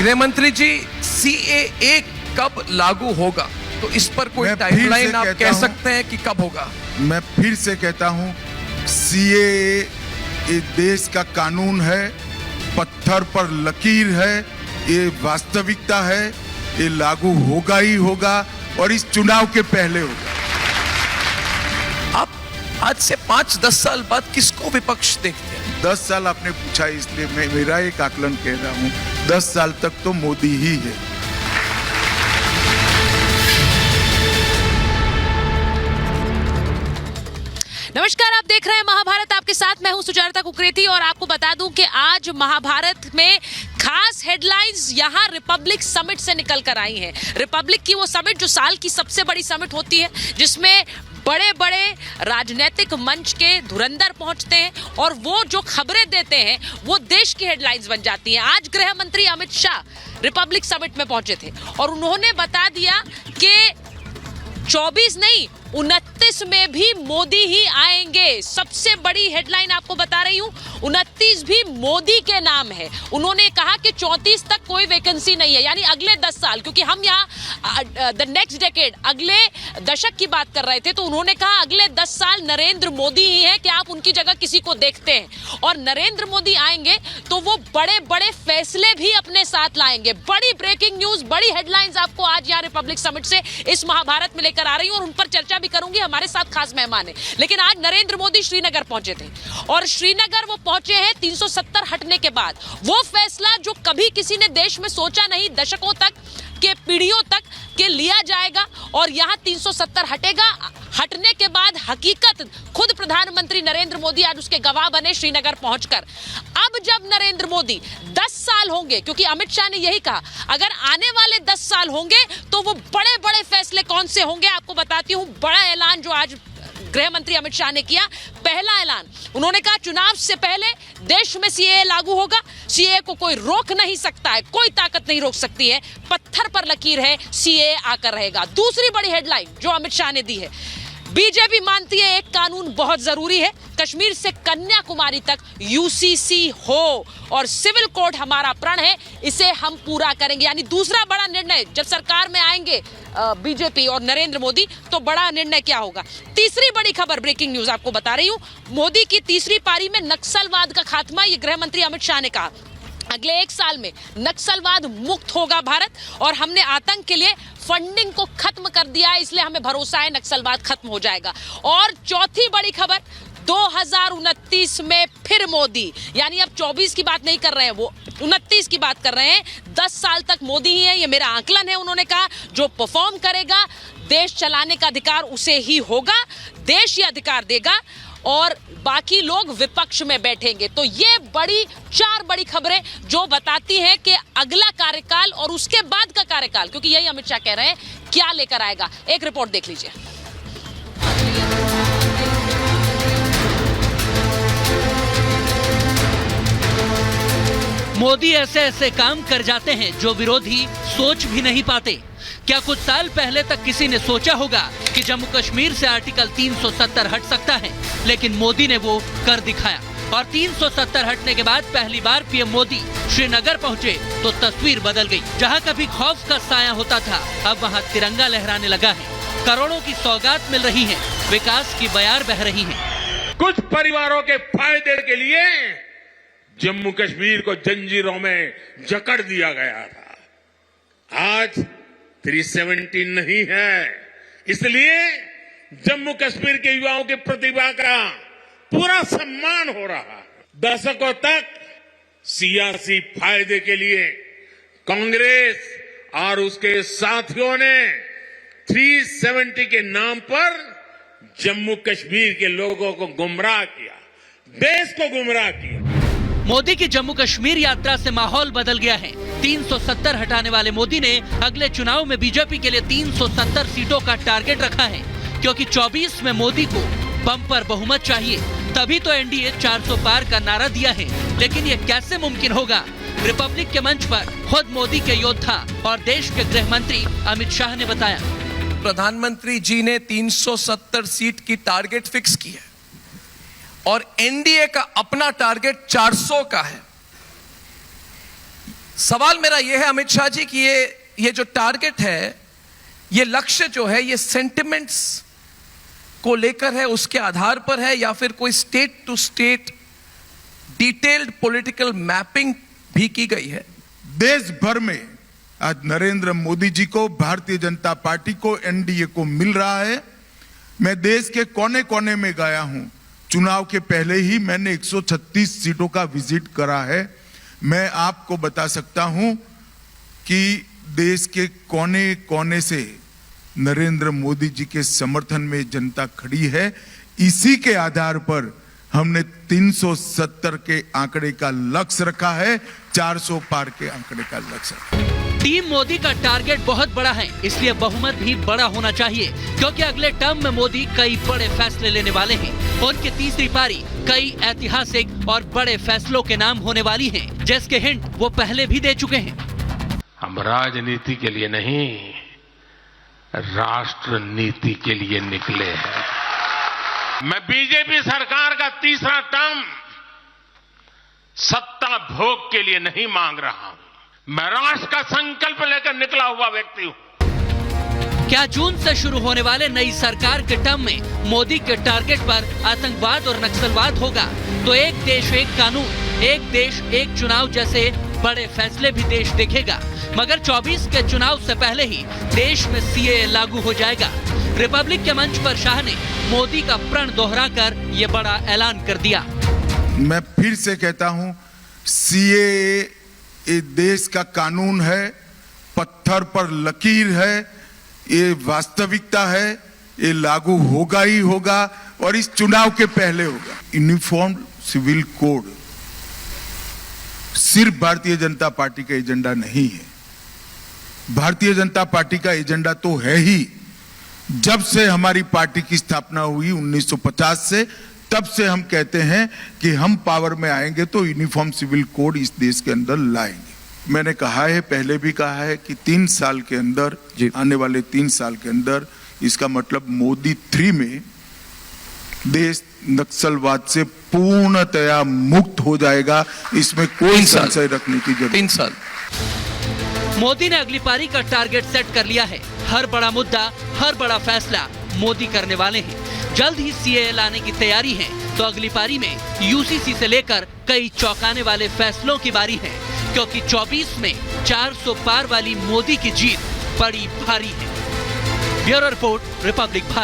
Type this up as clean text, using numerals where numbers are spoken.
गृह मंत्री जी, सीएए कब लागू होगा? तो इस पर कोई टाइमलाइन आप कह सकते हैं कि कब होगा? मैं फिर से कहता हूं, सीएए ये देश का कानून है, पत्थर पर लकीर है, ये वास्तविकता है, ये लागू होगा ही होगा और इस चुनाव के पहले होगा। आप आज से 5-10 साल बाद किसको विपक्ष देखते हैं? 10 साल आपने पूछा, इसलिए मैं मेरा एक आकलन कह रहा हूं, 10 साल तक तो मोदी ही है। नमस्कार, आप देख रहे हैं महाभारत, आपके साथ मैं हूं सुजाता कुकरेती और आपको बता दूं कि आज महाभारत में खास हेडलाइंस यहां रिपब्लिक समिट से निकल कर आई हैं। रिपब्लिक की वो समिट जो साल की सबसे बड़ी समिट होती है, जिसमें बड़े बड़े राजनीतिक मंच के धुरंधर पहुंचते हैं और वो जो खबरें देते हैं वो देश की हेडलाइंस बन जाती हैं। आज गृह मंत्री अमित शाह रिपब्लिक समिट में पहुंचे थे और उन्होंने बता दिया कि 24 नहीं 29 में भी मोदी ही आएंगे। सबसे बड़ी हेडलाइन आपको बता रही हूं, 29 भी मोदी के नाम है। उन्होंने कहा कि 34 तक कोई वैकेंसी नहीं है, यानी अगले 10 साल, क्योंकि हम यहाँ द नेक्स्ट डेकेड, अगले दशक की बात कर रहे थे, तो उन्होंने कहा अगले 10 साल नरेंद्र मोदी ही है, कि आप उनकी जगह किसी को देखते हैं। और नरेंद्र मोदी आएंगे तो वो बड़े बड़े फैसले भी अपने साथ लाएंगे। बड़ी ब्रेकिंग न्यूज, बड़ी हेडलाइंस आपको आज यहाँ रिपब्लिक समिट से इस महाभारत में लेकर आ रही हूँ और उन पर चर्चा करूंगी। हमारे साथ खास मेहमान है। लेकिन आज नरेंद्र मोदी श्रीनगर पहुंचे थे और श्रीनगर वो पहुंचे हैं 370 हटने के बाद। वो फैसला जो कभी किसी ने देश में सोचा नहीं, दशकों तक के, पीढ़ियों तक के लिया जाएगा और यहां 370 हटेगा। हटने के बाद हकीकत खुद प्रधानमंत्री नरेंद्र मोदी आज उसके गवाह बने श्रीनगर पहुंचकर। अब जब नरेंद्र मोदी 10 साल होंगे, क्योंकि अमित शाह ने यही कहा, अगर आने वाले 10 साल होंगे तो वो बड़े बड़े फैसले कौन से होंगे आपको बताती हूं। बड़ा ऐलान जो आज गृह मंत्री अमित शाह ने किया, पहला ऐलान, उन्होंने कहा चुनाव से पहले देश में सीएए लागू होगा। सीएए को कोई रोक नहीं सकता है, कोई ताकत नहीं रोक सकती है, पत्थर पर लकीर है, सीएए आकर रहेगा। दूसरी बड़ी हेडलाइन जो अमित शाह ने दी है, बीजेपी मानती है एक कानून बहुत जरूरी है, कश्मीर से कन्याकुमारी तक यूसीसी हो और सिविल कोड हमारा प्रण है, इसे हम पूरा करेंगे। यानी दूसरा बड़ा निर्णय, जब सरकार में आएंगे बीजेपी और नरेंद्र मोदी, तो बड़ा निर्णय क्या होगा। तीसरी बड़ी खबर, ब्रेकिंग न्यूज आपको बता रही हूं, मोदी की तीसरी पारी में नक्सलवाद का खात्मा, ये गृह मंत्री अमित शाह ने कहा। अगले 1 साल में नक्सलवाद मुक्त होगा भारत और हमने आतंक के लिए फंडिंग को खत्म कर दिया है, इसलिए हमें भरोसा है नक्सलवाद खत्म हो जाएगा। और चौथी बड़ी खबर, 2029 में फिर मोदी, यानी अब 24 की बात नहीं कर रहे हैं, वो 29 की बात कर रहे हैं। 10 साल तक मोदी ही है, ये मेरा आकलन है। उन्होंने कहा जो परफॉर्म करेगा, देश चलाने का अधिकार उसे ही होगा, देश ही अधिकार देगा और बाकी लोग विपक्ष में बैठेंगे। तो ये 4 बड़ी खबरें जो बताती हैं कि अगला कार्यकाल और उसके बाद का कार्यकाल, क्योंकि यही अमित शाह कह रहे हैं, क्या लेकर आएगा। एक रिपोर्ट देख लीजिए। मोदी ऐसे ऐसे काम कर जाते हैं जो विरोधी सोच भी नहीं पाते। क्या कुछ साल पहले तक किसी ने सोचा होगा कि जम्मू कश्मीर से आर्टिकल 370 हट सकता है, लेकिन मोदी ने वो कर दिखाया। और 370 हटने के बाद पहली बार पीएम मोदी श्रीनगर पहुंचे तो तस्वीर बदल गई। जहां कभी खौफ का साया होता था, अब वहां तिरंगा लहराने लगा है। करोड़ों की सौगात मिल रही है, विकास की बयार बह रही है। कुछ परिवारों के फायदे के लिए जम्मू कश्मीर को जंजीरों में जकड़ दिया गया था। आज 370 नहीं है, इसलिए जम्मू कश्मीर के युवाओं की प्रतिभा का पूरा सम्मान हो रहा है। दशकों तक सियासी फायदे के लिए कांग्रेस और उसके साथियों ने 370 के नाम पर जम्मू कश्मीर के लोगों को गुमराह किया, देश को गुमराह किया। मोदी की जम्मू कश्मीर यात्रा से माहौल बदल गया है। 370 हटाने वाले मोदी ने अगले चुनाव में बीजेपी के लिए 370 सीटों का टारगेट रखा है, क्योंकि 24 में मोदी को बम्पर बहुमत चाहिए। तभी तो एनडीए 400 पार का नारा दिया है। लेकिन ये कैसे मुमकिन होगा? रिपब्लिक के मंच पर खुद मोदी के योद्धा और देश के गृह मंत्री अमित शाह ने बताया, प्रधानमंत्री जी ने 370 सीट की टारगेट फिक्स की है और एनडीए का अपना टारगेट 400 का है। सवाल मेरा यह है अमित शाह जी कि ये जो टारगेट है, ये लक्ष्य जो है, ये सेंटिमेंट्स को लेकर है, उसके आधार पर है, या फिर कोई state to state detailed political mapping भी की गई है? देश भर में आज नरेंद्र मोदी जी को, भारतीय जनता पार्टी को, एनडीए को मिल रहा है। मैं देश के कोने कोने में गया हूं। चुनाव के पहले ही मैंने 136 सीटों का विजिट करा है। मैं आपको बता सकता हूं कि देश के कोने कोने से नरेंद्र मोदी जी के समर्थन में जनता खड़ी है। इसी के आधार पर हमने 370 के आंकड़े का लक्ष्य रखा है, 400 पार के आंकड़े का लक्ष्य रखा है। टीम मोदी का टारगेट बहुत बड़ा है, इसलिए बहुमत भी बड़ा होना चाहिए, क्योंकि अगले टर्म में मोदी कई बड़े फैसले लेने वाले हैं। उनकी तीसरी पारी कई ऐतिहासिक और बड़े फैसलों के नाम होने वाली है, जिसके हिंट वो पहले भी दे चुके हैं। हम राजनीति के लिए नहीं, राष्ट्र नीति के लिए निकले हैं। मैं बीजेपी सरकार का तीसरा टर्म सत्ता भोग के लिए नहीं मांग रहा हूं। मैं राष्ट्र का संकल्प लेकर निकला हुआ व्यक्ति हूं। क्या जून से शुरू होने वाले नई सरकार के टर्म में मोदी के टारगेट पर आतंकवाद और नक्सलवाद होगा, तो एक देश एक कानून, एक देश एक चुनाव जैसे बड़े फैसले भी देश देखेगा। मगर 24 के चुनाव से पहले ही देश में सीएए लागू हो जाएगा। रिपब्लिक के मंच पर शाह ने मोदी का प्रण दोहराकर ये बड़ा ऐलान कर दिया। मैं फिर से कहता हूं, सीएए ये देश का कानून है, पत्थर पर लकीर है, ये वास्तविकता है, ये लागू होगा ही होगा, और इस चुनाव के पहले होगा। यूनिफॉर्म सिविल कोड सिर्फ भारतीय जनता पार्टी का एजेंडा नहीं है। भारतीय जनता पार्टी का एजेंडा तो है ही। जब से हमारी पार्टी की स्थापना हुई 1950 से, तब से हम कहते हैं कि हम पावर में आएंगे तो यूनिफॉर्म सिविल कोड इस देश के अंदर लाएंगे। मैंने कहा है, पहले भी कहा है कि 3 साल के अंदर, आने वाले 3 साल के अंदर, इसका मतलब मोदी 3 में देश नक्सलवाद से पूर्णतया मुक्त हो जाएगा। इसमें कोई संशय रखने की जरूरत। 3 साल मोदी ने अगली पारी का टारगेट सेट कर लिया है। हर बड़ा मुद्दा, हर बड़ा फैसला मोदी करने वाले हैं। जल्द ही सीएए लाने की तैयारी है, तो अगली पारी में यूसीसी से लेकर कई चौंकाने वाले फैसलों की बारी है, क्योंकि 24 में 400 पार वाली मोदी की जीत बड़ी भारी है। Bureau report, Republic Bharat.